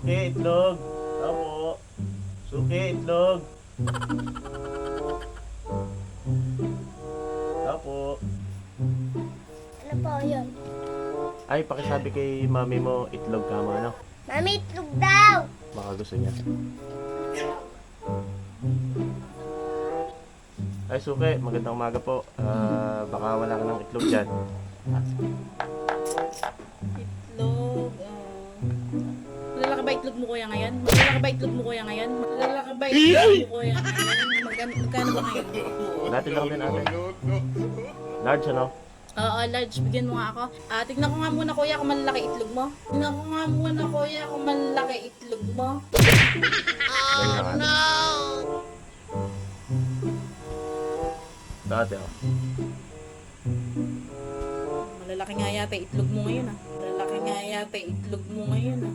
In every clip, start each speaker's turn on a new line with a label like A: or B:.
A: Suki, itlog. Opo. Suki, itlog. Opo.
B: Ano po yun?
A: Ay, pakisabi kay mami mo, itlog ka mo, ano?
B: Mami, itlog daw!
A: Baka gusto niya. Ay, Suki, magandang umaga po. Baka wala ka ng itlog dyan.
C: Itlog, malalaki ba itlog mo kuya ngayon? Malalaki ba itlog mo kuya ngayon? Malalaki ba itlog mo kuya ngayon? Magkano ba ngayon?
A: Dati lang din ate. Large, ano?
C: Oo, large. Bigyan mo nga ako. Tignan ko nga muna kuya kung malalaki itlog mo. Tignan ko nga muna kuya kung malalaki itlog mo.
A: Oh, no! Dati, oh.
C: Malalaki nga yata itlog mo ngayon ah. Malalaki nga yata itlog mo ngayon ah.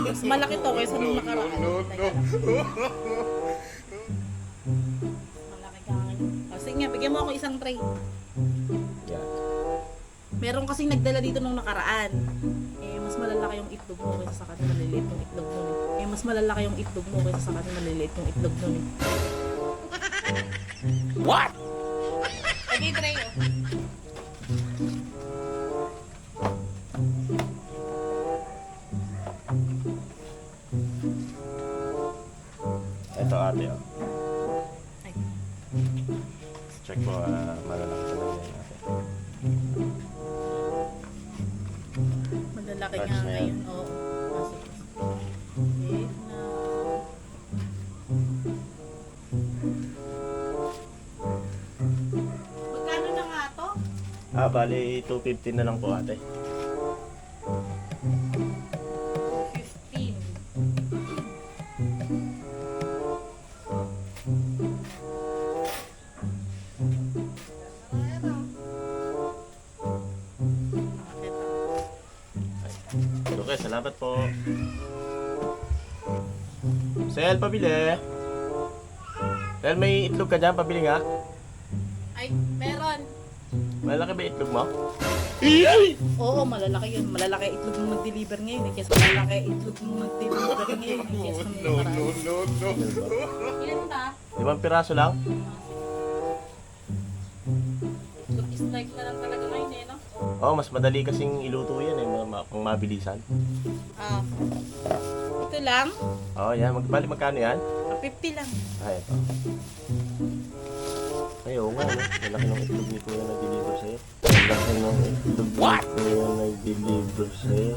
C: Mas malaki to kaysa nung nakaraan. Teka lang. Malaki ka ngayon. Sige nga, bigyan mo ako isang tray.
A: Yan.
C: Meron kasing nagdala dito nung nakaraan. Mas malalaki yung itlog mo kaysa sa kanya maliliit yung itlog nun eh. Mas malalaki yung itlog mo kaysa sa kanya maliliit yung itlog nun eh.
A: What?
C: Okay, try oh.
A: Ito ate, oh.
C: Ay,
A: Check mo, malalaki talaga yan ate.
C: malalaki
A: Large
C: nga
A: na yan.
C: ngayon. Oo. Pasok. Wait na. Magkano na nga to?
A: Bali 250 na lang po ate.
C: 15.
A: Okay, salamat po. Sel, pabili. Sel, may itlog ka dyan, pabili nga.
C: Ay, meron.
A: Malaki ba itlog mo?
C: Oo, malalaki yun. Malalaki itlog mo mag-deliver ngayon. Eh. Kesa malalaki itlog mo mag-deliver ngayon. Eh. Kesa nung nakaraan. Ilan ba?
A: 5 piraso lang?
C: Itlog is like na lang talaga ngayon eh, no?
A: Oo, mas madali kasing iluto yan eh, pang mabilisan.
C: Ito lang.
A: Oo, yan. Bali magkano yan?
C: 50 lang.
A: Ito. Ay, oo nga, no? Malaki ng itlog ni Kuya nag-deliver sa'yo. Malaki ng itlog ni Kuya nag-deliver sa'yo.